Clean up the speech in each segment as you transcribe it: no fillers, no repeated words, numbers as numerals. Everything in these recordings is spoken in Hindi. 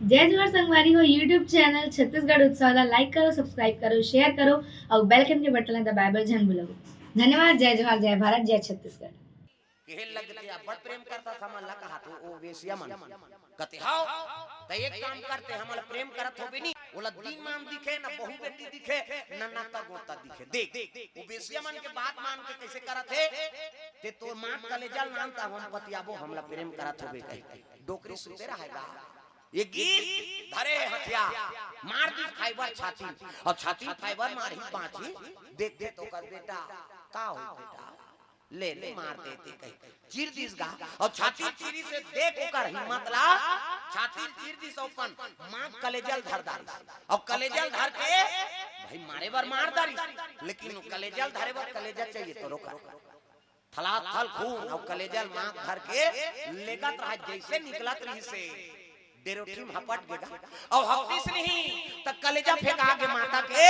जय जोहर संगवारी हो यूट्यूब चैनल छत्तीसगढ़ उत्सव ला लाइक करो सब्सक्राइब करो शेयर करो और बेल आइकन के बटन ला दबाए झन भूलो। धन्यवाद। जय जोहर जय भारत जय छत्तीसगढ़। केहे लग गया बड़ प्रेम करता था मन लगा हाथ ओ वेसिया मन कहते हाओ त एक काम करते हमल प्रेम करत हो बिनी ओला दिन मान दिखे ना बहु बेटी दिखे ना नाता गोता दिखे देख ओ वेसिया मन के बात मान के कैसे करत है ते तो मां कलेजा नानता हम पतियाबो हमला प्रेम करत होबे कहि डोकरी सुनते रहेगा ये गीत धरे हथिया मार दी फाइबर छाती और छाती फाइबर मारी पांची देख दे तो कर बेटा का हो बेटा ले ले मार देते कहीं चीर दिस गा और छाती चीरी से देख ओकर हिम्मत ला छाती चीर दिस ओपन मां कलेजल धर दारी और कलेजल धर के भाई मारे बार मार दारी लेकिन कलेजल धरे बार कलेजा चाहिए तो रोका थला थल खून और कलेजल मां धर के लेगत रहा जैसे निकलत रही से डेरोटी हपट गया और हफ्तीस नहीं तक कलेजा फेंका के माता के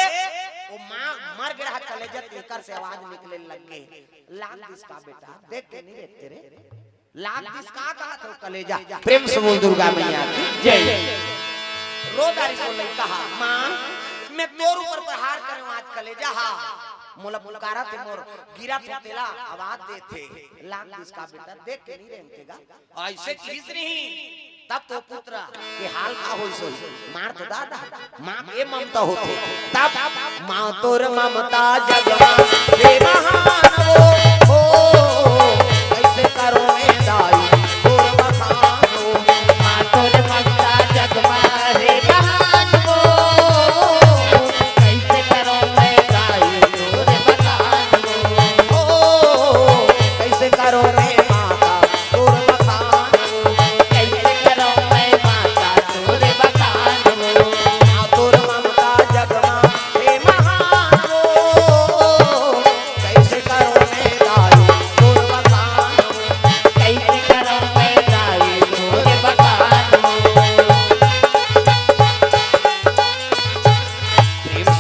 वो मां मर गया कलेजा तेकर से आवाज निकले लग गए लाख दिसका बेटा देख के नहीं देखते रे लाख दिसका कहा तो कलेजा प्रेम से बोल दुर्गा मैया की जय रोदारी से ले कहा मां मैं तोर ऊपर प्रहार करूं आज कलेजा हा मोला पुकारा थे मोर गिरा थे तेला आवाज देते लाख दिसका बेटा देख के नहीं रेंगतेगा ऐसे चीज नहीं तब तो पुत्र के हाल का होई सो मार तो दादा मां के ममता होते तब मां तोर ममता जगमा रे महान हो कैसे करो मैं दाई तोर बखानो मां तोर ममता जगमा रे महान हो कैसे करो मैं दाई तोर बखानो कैसे करो मैं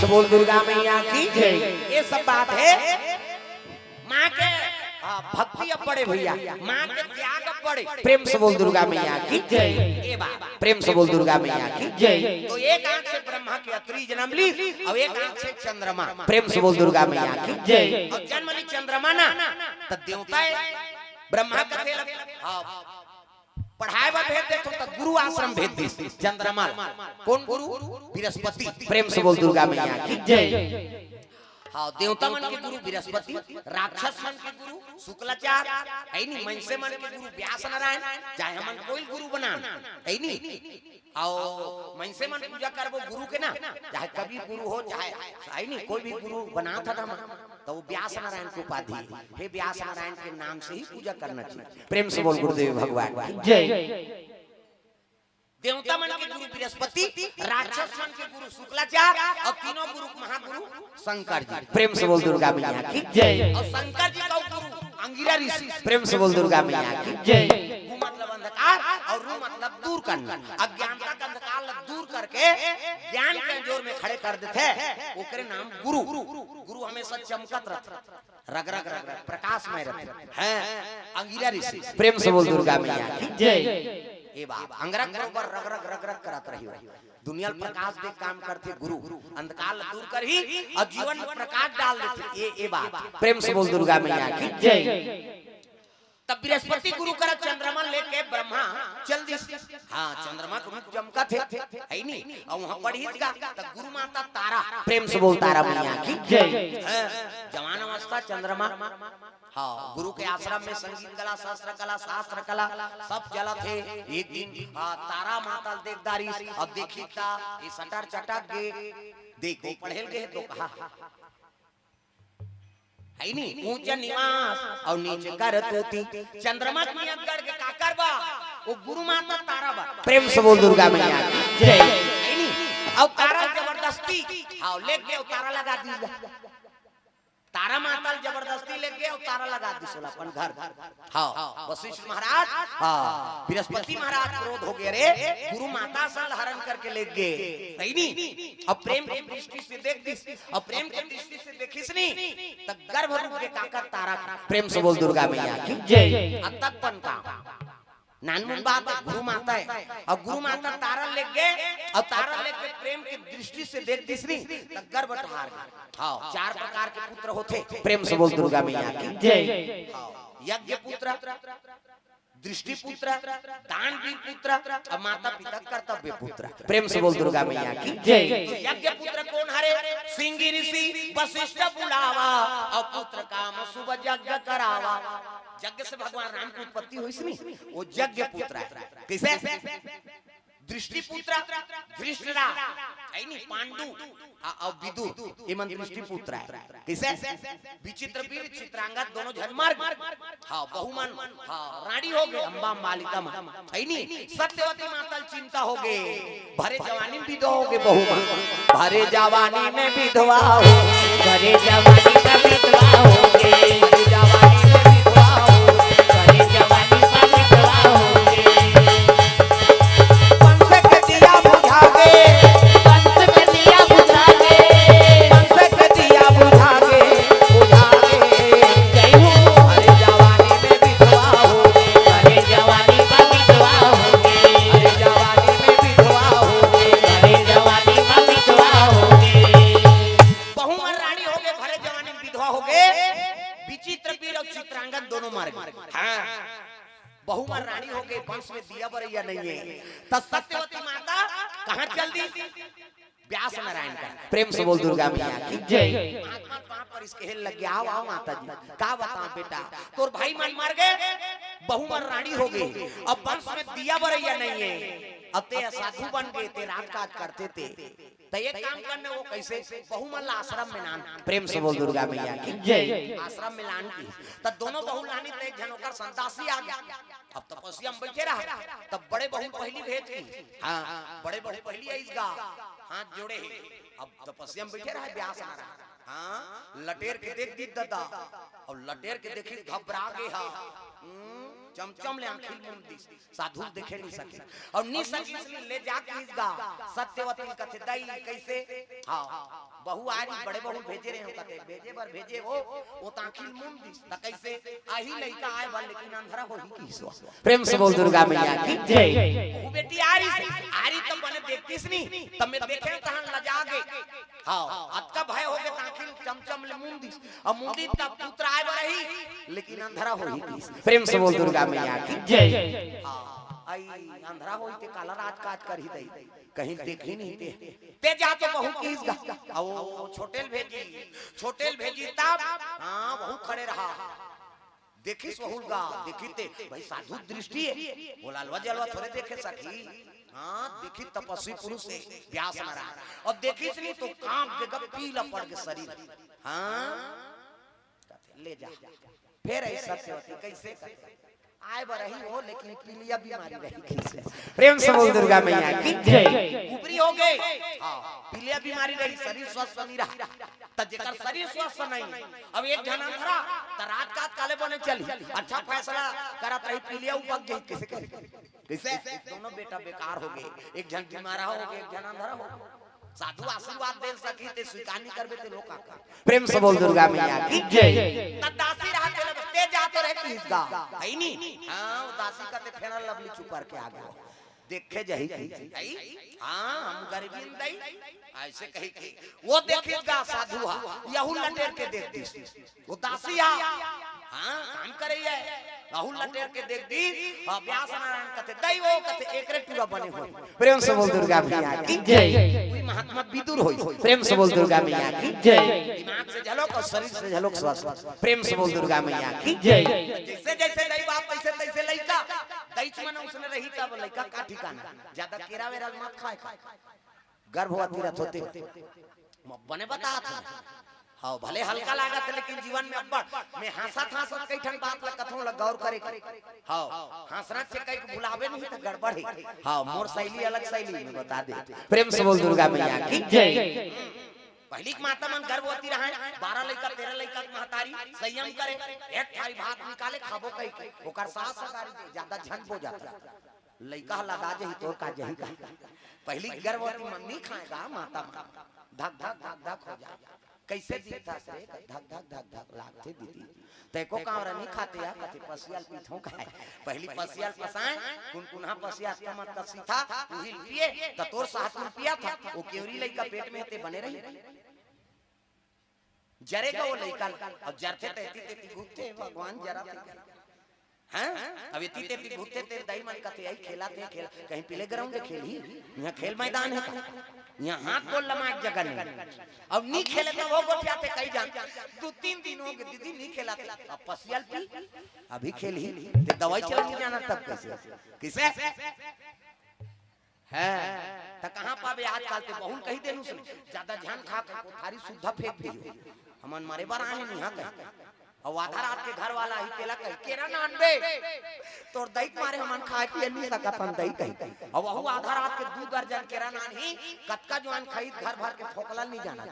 बोल दुर्गा मैया की जय। ये सब बात है माँ के भक्ति अब पड़े भैया माँ के त्याग अब पड़े प्रेम से बोल दुर्गा मैया की जय। ये बात प्रेम से बोल दुर्गा मैया की जय। तो एक आंख से ब्रह्मा की अत्री जन्म ली और एक आंख से चंद्रमा प्रेम से बोल दुर्गा मैया की जय। और जन्म ली चंद्रमा ना तो देवता ब्रह्मा कथे पढ़ाए बार भेज देतो तो गुरु आश्रम भेज दी चंद्रमा कौन गुरु बृहस्पति प्रेम से बोल दुर्गा मैया की जय। हाँ देवता मन के गुरु बृहस्पति राक्षस मन के गुरु शुक्लाचार्य है नी मनसे मन के गुरु व्यास नारायण चाहे हमन कोई गुरु बना है नी और मनसे मन पूजा करबो गुरु के ना चाहे कभी गुरु हो चाहे है नी कोई भी गुरु बना था ना तो वो व्यास नारायण की उपाधि हे व्यास नारायण के नाम से ही पूजा करना चाहिए प्रेम से बोल गुरुदेव भगवान जय। देवता मन के गुरु बृहस्पति राक्षस मन के गुरु शुक्लाचार्य और तीनों गुरु महागुरु शंकर जी प्रेम से बोल दुर्गा मैया की जय। और शंकर जी का गुरु अंगिरा ऋषि प्रेम से बोल दुर्गा मैया की जय। वो मतलब अंधकार और रू मतलब दूर करना अज्ञानता का अंधकार दूर करके ज्ञान के जोर में खड़े कर देते ओकरे नाम गुरु गुरु हमेशा चमकत रहता रग रग रग प्रकाशमय रहते हैं अंगिरा ऋषि प्रेम से बोल दुर्गा मैया की जय। ये बात अंगरक बरोबर रग रग रग रग करत रही दुनिया प्रकाश दे काम करते गुरु अंधकार दूर कर ही और जीवन में प्रकाश डाल देते ये बात प्रेम से बोल दुर्गा मैया की जय। तब बृहस्पति गुरु कर चंद्रमा लेके ब्रह्मा चल दी हाँ चंद्रमा को चमका थे है नी और वहां पढ़ी का तब गुरु माता तारा प्रेम से बोल तारा मैया की जय। जवान अवस्था चंद्रमा हाँ गुरु के आश्रम में संगीत कला शास्त्र कला सब चला थे एक दिन तारा माता देखदारी और देखी ये सटर चटक गे देखो पढ़ेल गए तो कहा है नी ऊंचा निवास और नीचे करतोती चंद्रमा की अगड़ के काकर बा वो गुरु माता तारा बा प्रेम से बोल दुर्गा मैया की जय। है नी और तारा जबरदस्ती हाँ लेके तारा लगा दी तारा माता जबरदस्ती ले गए और तारा लगा दी सोला अपन घर हाँ वशिष्ठ महाराज हाँ बृहस्पति महाराज क्रोध हो गए रे गुरु माता साल हरण करके ले गए नहीं नी और प्रेम की दृष्टि से देख दिस और प्रेम की दृष्टि से देखिस नहीं तब गर्भ रूप के काकर तारा प्रेम से बोल दुर्गा मैया की जय। तक बनता नानमुन बात है, गुरु माता है और गुरु माता तारा ले गए और तारा लेके प्रेम की दृष्टि से देख दिसनी तो गर्भ हार गए। हाँ 4 प्रकार के पुत्र होते, प्रेम से बोल दुर्गा मैया की जय। यज्ञ पुत्र, दृष्टि पुत्र, दानवीर पुत्र और माता पिता कर्तव्य पुत्र, प्रेम से बोल दुर्गा मैया की जय। तो यज्ञ पुत्र कौन हरे? सिंगी ऋषि वशिष्ठ बुलावा और पुत्र काम शुभ यज्ञ करावा। यज्ञ से भगवान राम की उत्पत्ति हुई सी, वो यज्ञ पुत्र है। किसे? दृष्टि पुत्र धृष्टराज है नी, पांडु और विदुर, ये मन दृष्टि पुत्र है। किसे? विचित्र वीर चित्रांगद दोनों जन मार गए। हाँ बहुमन, हाँ रानी हो गए, अंबा मालिका है नी। सत्यवती माता चिंता हो गए, भरे जवानी में विधवा हो गए बहुमन, भरे जवानी में विधवा हो, भरे जवानी में विधवा हो गए, भरे जवानी में विधवा हो, भरे जवानी में विधवा हो गए। पंच के दिया बुझा गए, पंच के दिया बुझा गए, पंच के दिया बुझा गए, बुझा गए। जय हो भरे जवानी में विधवा हो गए, भरे जवानी में विधवा हो गए, भरे जवानी में विधवा हो गए, भरे जवानी में विधवा हो गए। बहुमन रानी हो गए, भरे जवानी में विधवा हो गए, विचित्र वीर और चित्रांगद दोनों मार गए। हाँ बहुमन रानी हो गए, वंश में दिया बरैया नहीं है। तब सत्यवती माता कहाँ चल दी? व्यास नारायण का, प्रेम से बोल दुर्गा मैया की जय। महात्मा पांव पर इसके हिल लग गया, आओ आओ माता जी, का बताऊं बेटा, तोर भाई मन मार गए, बहुमन रानी हो गई, अब वंश में दिया बरैया नहीं है, अब ते साधु बन गए, ते रात काज करते थे, तो एक काम करने वो कैसे? बहुमन आश्रम में लान, प्रेम से बोल दुर्गा मैया की जय। आश्रम में लान की तब दोनों बहु लानी, तो एक जनों का संतासी आ गया। अब तपस्या में बैठे रहा, तब बड़े बहु पहली भेज की, हाँ बड़े बहु पहली आईगा, हाथ जोड़े, अब तपस्या में बैठे रहा, व्यास आ रहा, हाँ लटेर के देख दी दादा, और लटेर के देखी घबरा गए, हाँ चमचम ले आंखिल मुंदी, साधु देखे नहीं सके और नहीं सके, ले जाके इसका सत्यवती कथे दई कैसे? हाँ बहु आ रही, बड़े बहु भेजे रहे हो, कथे भेजे बर भेजे वो तांखिल मुंदी, त कैसे आही लइका आए बा, लेकिन अंधरा हो ही की सो। प्रेम से बोल दुर्गा मैया की जय। वो बेटी आ रही तो बने देखतीस नहीं, तब मैं देखे तहन लजा गए, हाँ अतका भय हो गए, तांखिल चमचम ले मुंदी और मुंदी तब पुत्र आए बा रही, लेकिन अंधरा हो ही की। प्रेम से बोल दुर्गा मैया की जय। आई अंधरा होई ते काला राज काज कर ही दई, कहीं देख ही नहीं ते जा तो बहु की इसका ओ छोटेल भेजी तब, हाँ बहु खड़े रहा, देखी सोहुलगा देखीते भाई साधु दृष्टि है, बोला लवा थोड़े देखे सकी, हाँ देखी तपस्वी पुरुष है व्यास नारायण, और देखी नहीं तो कांप के गप पीला पड़ के शरीर, हाँ ले जा। फिर ऐसा सत्यवती कैसे आए बरही हो, लेकिन पीलिया बीमारी रही कैसे? प्रेम से बोल दुर्गा मैया की जय। ऊपरी हो गए, हाँ पीलिया बीमारी रही, शरीर स्वस्थ नहीं रहा, तब जेकर शरीर स्वस्थ नहीं, अब एक जना धरा त रात का काले बने चली, अच्छा फैसला करत रही, पीलिया उपक गई, कैसे कैसे? दोनों बेटा बेकार हो गए, एक जन बीमार हो गए, एक जन अंधरा हो गए। साधु आशीर्वाद दे सकी ते स्वीकार नहीं करबे ते लोग का। प्रेम से बोल दुर्गा मैया की जय। त दासी रहा ते जाते रहे किसका है नी, हां वो दासी का ते फेरा लवली चुपर के आ गया, देखे जही की, हां हम गरीबी दई ऐसे कही की, वो देखेगा साधु हा यहू लटेर के देख दी, वो दासी हा हां काम करे है, यहू लटेर के देख दी, व्यास नारायण कथे दई वो कथे एकरे टूरा बने हो। प्रेम से बोल दुर्गा मैया की जय। कोई महात्मा विदुर होई, प्रेम से बोल दुर्गा मैया की जय। दिमाग से झलक और शरीर से झलक स्वस्थ, प्रेम से बोल दुर्गा मैया की जय। जैसे जैसे दई बाप वैसे तैसे लइका दैच मन उसने रही तब लइका का ठिकाना, ज्यादा केरा वेरा मत खाए, गर्भवती रहत होते बने बता था, हाँ भले हल्का लागत है, लेकिन जीवन में अब्बड़ मैं हंसत कई ठन बात लग कथों लग गौर करे, हाँ हंसना से कई भुलावे नहीं तो गड़बड़ है, हाँ मोर शैली अलग शैली में बता दे। प्रेम से बोल दुर्गा मैया की जय। पहली माता मन गर्भवती रहे, 12 लइका 13 लइका महतारी संयम करे, एक थारी भात निकाले खाबो कई ओकर सास सगारी ज्यादा झन हो जाता, लइका लगा जही तोर का जही का। पहली गर्भवती मन नहीं खाएगा माता धक धक धक धक हो जाएगा, कैसे दिखता से धक धक धक धक लागते दीदी तैको कावरा नहीं खाते या कथे पसियाल पीथों का पहली पसियाल पसाए कुनकुना पसिया कमर कसी था उहिल पिए त तोर साहतुल पिया था वो केवरी लइका पेट में ते बने रही जरेगा वो लइका अब जरते तेती तेती घुटते भगवान जरा थे हैं अब इतनी तेती घुटते ते दाई मन कथे आई खेला कहीं प्ले ग्राउंड खेली यहां खेल मैदान है यहाँ हाथ बोल लमा एक जगह नहीं अब नहीं खेले तो वो गोटियाते कई जान 2-3 दिन हो गए दीदी नहीं खेलाते अब पसियाल पी अभी खेल ही ते दवाई चल नहीं जाना तब किसे है त कहां पावे आजकल ते बहुन कही देनु सुन ज्यादा ध्यान खा के कोठारी सुद्धा फेंक दियो हमन मारे बार आए नहीं हां और आधा रात के घर वाला ही तेला कह केरा नान बे तोर दही मारे हमन खाए पिए नहीं सकत हम दही कही और वो आधा रात के 2 दर्जन केरा नान ही कतका जवान खाई घर भर के फोकला नहीं जाना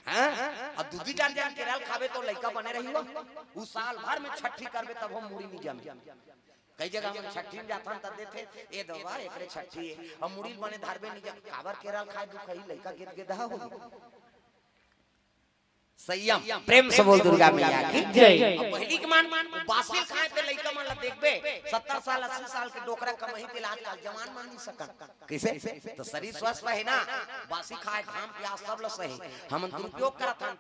हैं अब 2 दर्जन केरल खावे तो लइका बने रही हो उ साल भर में छठी करबे तब हम मुड़ी नहीं जमे कई जगह में छठी में जाथन तब देथे ए दवा एकरे छठी हम मुड़ी बने धारबे नहीं जब काबर केरल खाए दु कही लइका गेद गेदा हो संयम प्रेम से बोल दुर्गा मैया की जय पहली के मान बासिल खाए ते लइका मन ल देखबे 70 साल 80 साल के डोकरा कमही ते आजकल जवान मान नहीं सकन कैसे तो शरीर स्वस्थ है ना बासी खाए घाम प्यास सब ल सही हम दुरुपयोग करत हन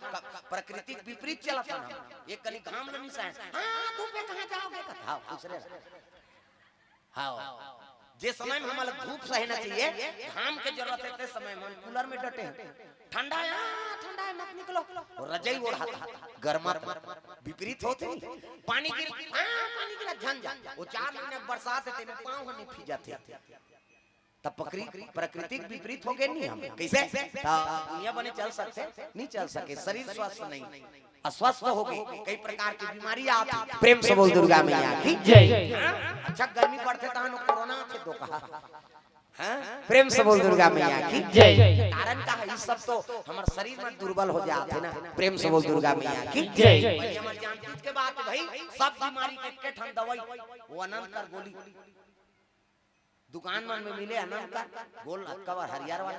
प्राकृतिक विपरीत चलत हन एक कनी घाम नहीं सहे हां तू पे कहां जाओगे कथा दूसरे हां जे समय में हमारा धूप सहना चाहिए घाम के जरूरत है ते समय में कूलर में डटे ठंडा है मत निकलो और रजाई ओढ़ाता गर्मा विपरीत होते पानी गिरा झंझट वो 4 महीने बरसात है में पांव नहीं भीजाते तब प्राकृतिक विपरीत हो गए नहीं हम कैसे दुनिया बने चल सकते नहीं चल सके शरीर स्वस्थ नहीं अस्वस्थ हो गई कई प्रकार की बीमारी आती प्रेम से बोल दुर्गा मैया की जय अच्छा गर्मी पड़ते तहन कोरोना थे दो कहा हैं प्रेम से बोल दुर्गा मैया की जय कारण का है सब तो हमारे शरीर में दुर्बल हो जाते ना प्रेम से बोल दुर्गा मैया की जय हमारे जान के बात भाई सब बीमारी के ठन दवाई वो अनंत कर गोली दुकान में मिले अनंत का गोल कवर हरियर वाला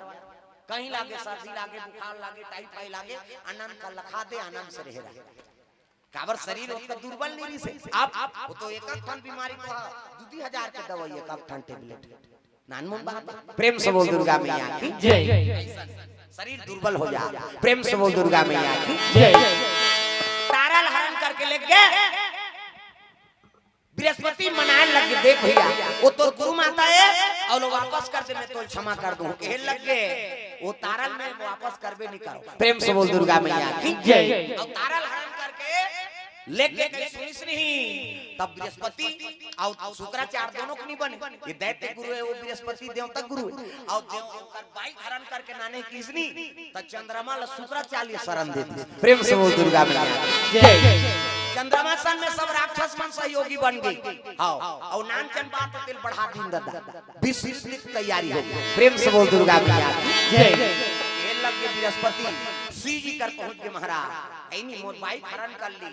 कहीं लागे सर्दी लागे बुखार लागे टाइफाइड लागे अनंत का लखा दे आनंद से रह रहा काबर शरीर उतना दुर्बल नहीं से आप वो तो एक ठन बीमारी को 2000 के दवाई एक ठन टेबलेट नानमुन बात प्रेम से बोल दुर्गा मैया की जय शरीर दुर्बल हो जा प्रेम से बोल दुर्गा मैया की जय तारा हरण करके ले गए बृहस्पति मनाए लग देख भैया वो तो गुरु माता है और वापस कर दे मैं तो क्षमा कर दूं कह लग गए वो तारल में वापस करबे नहीं करो प्रेम से बोल दुर्गा मैया की जय और तारल हरण करके लेके गए सुनिस नहीं तब बृहस्पति और शुक्राचार्य दोनों को नहीं बने ये दैत्य गुरु है वो बृहस्पति देवता गुरु और देवकर बाई हरण करके नाने किसनी तब चंद्रमा ल शुक्राचार्य शरण देती प्रेम से बोल दुर्गा मैया जय चंद्रमा सन में सब राक्षस मन सहयोगी बन गई हां और नानचन बात तिल बढ़ा दिन दादा विशेष तैयारी हो प्रेम से बोल दुर्गा मैया जय ये लग के बृहस्पति सी जी कर पहुंच के महाराज ऐनी मोर बाई हरण कर ली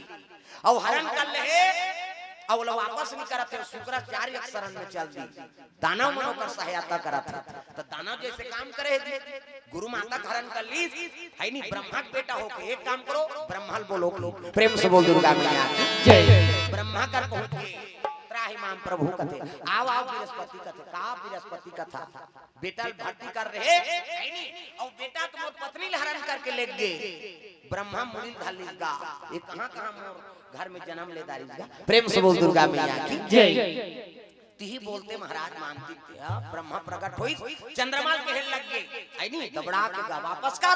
और हरण कर ले और वो वापस नहीं करत थे शुक्राचार्य शरण में चल दी दानव मनो कर सहायता करत तो दानव जैसे काम करे थे गुरु माता हरण कर ली है नहीं ब्रह्मा का बेटा होके एक काम करो ब्रह्मल बोलो प्रेम से बोल दुर्गा मैया जय ब्रह्मा कर पहुंच गए त्राहि माम प्रभु कथे आओ बृहस्पति कथे का बृहस्पति कथा बेटा भक्ति कर रहे है नहीं और बेटा तुम पत्नी हरण करके ले गए ब्रह्मा मुनि धलिगा ये कहां मोर घर में जन्म ले दारीगा प्रेम से बोल दुर्गा मैया की जय ती बोलते महाराज मानती ब्रह्मा प्रकट हुई चंद्रमाल के हेल लग गए आई नहीं दबड़ा के वापस कर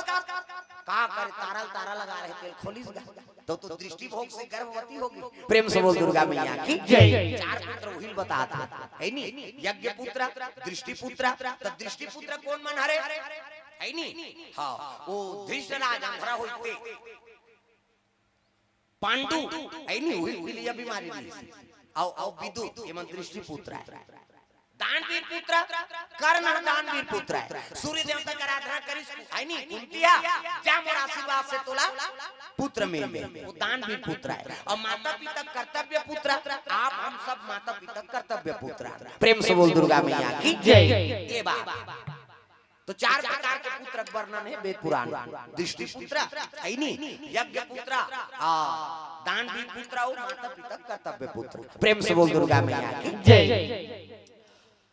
का करे तारा लगा रहे तेल खोलिस गा तो दृष्टि भोग से गर्भवती होगी प्रेम से बोल दुर्गा मैया की जय 4 पुत्र उहिल बताता है नहीं यज्ञ पुत्र दृष्टि पुत्र तो दृष्टि पुत्र कौन मन हरे है नहीं हां वो धृष्टराज अंधरा होते पांडु है नहीं हुई ये बीमारी आओ विदुत ये मन दृष्टि पुत्र है दानवीर पुत्र कर्ण दानवीर पुत्र है सूर्य देवता का आराधना करी है नहीं कुंतिया क्या मोर आशीर्वाद से तोला पुत्र मिल गए वो दानवीर पुत्र है और माता पिता कर्तव्य पुत्र आप हम सब माता पिता कर्तव्य पुत्र प्रेम से बोल दुर्गा मैया की जय ये बात तो 4 प्रकार के पुत्र का वर्णन है वेद पुराण। दृष्टि पुत्र है नहीं, यज्ञ पुत्र, दानवी पुत्र और माता पिता कर्तव्य पुत्र। प्रेम से बोल दुर्गा मैया की जय।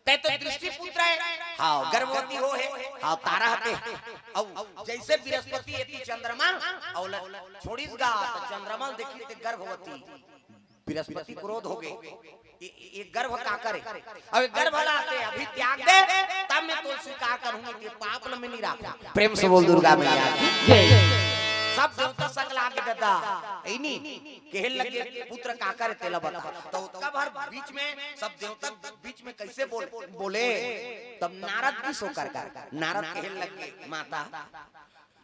तो दृष्टि पुत्र है, हाँ गर्भवती हो है, हाँ तारा हते, और जैसे बृहस्पति एती चंद्रमा और छोड़ीसगा तो चंद्रमा देखी ते गर्भवती, बृहस्पति क्रोध हो गए, ये गर्भ का करे, अब गर्भ लाते अभी त्याग दे तब मैं तो स्वीकार करूंगी कि पाप में नहीं रखा। प्रेम से बोल दुर्गा मैया की जय। सब देवता सकला के दादा ऐनी कहल लगे पुत्र का करे तेला बता, तो कब हर बीच में सब देवता बीच में कैसे बोले तब नारद की सोकर कर नारद कहल लगे माता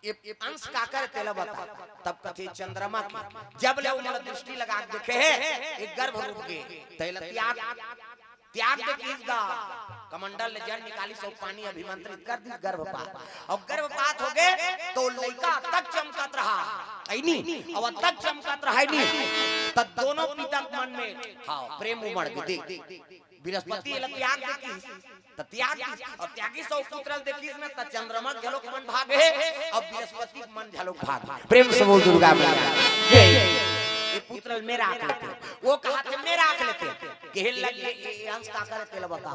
ये अंश का करे तेला बता, तब कथे चंद्रमा की जब ले उमर दृष्टि लगा के देखे है एक गर्भ रूप के तेला त्याग दे किसका कमंडल ले जल निकाली सब पानी अभिमंत्रित कर दी गर्भपात, और गर्भपात हो गए तो लड़का तक चमकत रहा ऐनी और तक चमकत रहा नहीं, तब दोनों पिता मन में हाँ प्रेम उमड़ गए। देख बृहस्पति त्याग देखी त त्याग और त्यागी सौ पुत्र देखी में त चंद्रमा झलोक मन भागे और बृहस्पति मन झलोक भाग। प्रेम से बोल दुर्गा मैया जय। ये पुत्र मेरा आंख लेते, वो कहा थे मेरा आंख लेते, कहल लगे ये अंश का करे तेल बता,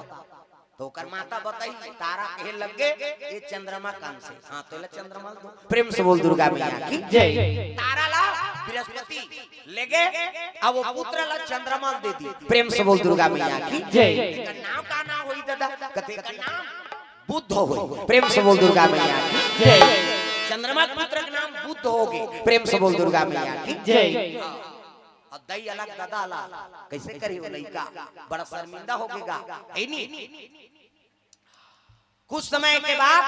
तो कर माता बताई तारा कहल लगे ये चंद्रमा कान से, हाँ तेल चंद्रमा दो। प्रेम से बोल दुर्गा मैया की जय। तारा ला बृहस्पति ले गए अब वो पुत्र ला चंद्रमा दे दी। प्रेम से बोल दुर्गा मैया की जय। नाम का नाम होई दादा, कथे का नाम बुद्ध हो। प्रेम से बोल दुर्गा मैया की जय। चंद्रमा पुत्र का नाम बुद्ध हो गए। प्रेम से बोल दुर्गा मैया की जय। और दई अलग दादा अलग कैसे करी वो लड़का बड़ा शर्मिंदा हो गएगा है नहीं। कुछ समय के बाद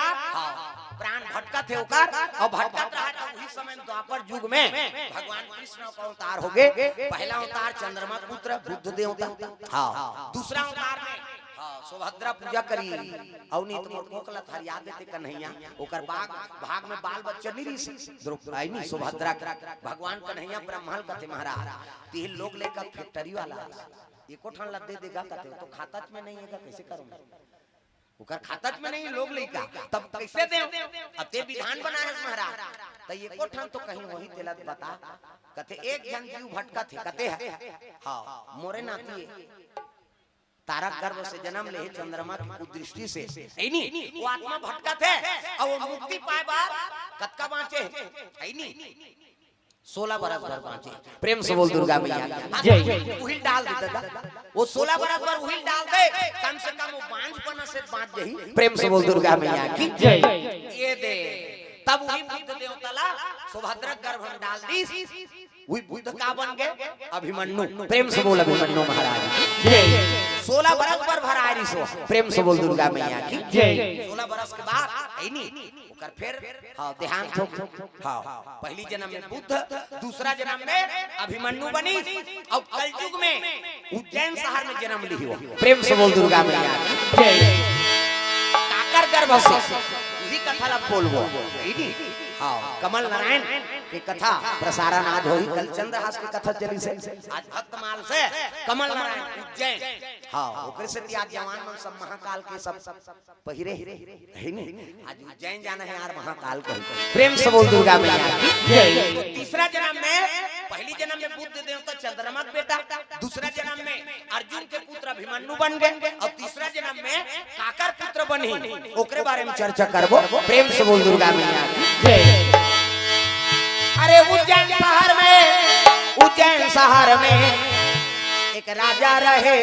प्राण भटका थे होकर और भटकत रहा था। उसी समय द्वापर युग में भगवान कृष्ण का अवतार हो गए। पहला अवतार चंद्रमा पुत्र बुद्ध देवता, हाँ दूसरा अवतार में सुभद्रा पूजा करी और नहीं तो कोकला हरिया देते कन्हैया ओकर भाग में बाल बच्चा नहीं रही द्रौपदी नहीं सुभद्रा भगवान कन्हैया ब्रह्मांड कथे महाराज तीन लोग लेकर फैक्ट्री वाला एको ठान लद दे देगा कथे तो खाता में नहीं है कैसे करूंगा ओकर खाता में नहीं लोग लेका तब कैसे दे अते विधान बना है महाराज तो एको ठान तो कहीं वही तेला बता कथे एक जन जीव भटका थे कथे है हां मोरे नाती तारा गर्भ से जन्म ले चंद्रमा की कुदृष्टि से नहीं वो आत्मा भटका थे और वो मुक्ति पाए बार कतका बाँचे नहीं 16 बरस भर बाँचे। प्रेम से बोल दुर्गा मैया जय। उहिल डाल देता वो 16 बरस भर उहिल डाल दे कम से कम वो बांझपना से बाँच जाही। प्रेम से बोल दुर्गा मैया की जय। ये दे तब वही बुद्ध देवता ला सुभद्रा गर्भ में डाल दी वही बुद्ध का बन गए अभिमन्यु। प्रेम से बोल अभिमन्यु महाराज जय। 16 बरस पर भरा रिसो। प्रेम से बोल दुर्गा मैया की जय। 16 बरस के बाद नहीं ओकर फिर हां देहांत हो हां पहली जन्म में बुद्ध दूसरा जन्म में अभिमन्यु बनी और कलयुग में उज्जैन शहर में जन्म ली हो। प्रेम से बोल दुर्गा मैया की जय। काकर गर्भ से यही कथा ला बोलबो नहीं हां कमल नारायण की कथा प्रसारण आज होई कल चंद्रहास की कथा चली से आज भक्तमाल से कमल नारायण उज्जैन हां ओकरे से आज जवान मन सब महाकाल के सब पहिरे है नहीं आज उज्जैन जाना है यार महाकाल को। प्रेम से बोल दुर्गा मैया की जय। तीसरा जन्म में पहली जन्म में बुद्ध देवता चंद्रमा का बेटा दूसरा जन्म में अर्जुन के पुत्र अभिमन्यु बन गए और तीसरा जन्म में काकर पुत्र बनी ओकरे बारे में चर्चा करबो। प्रेम से बोल दुर्गा मैया की जय। अरे उज्जैन शहर में एक राजा रहे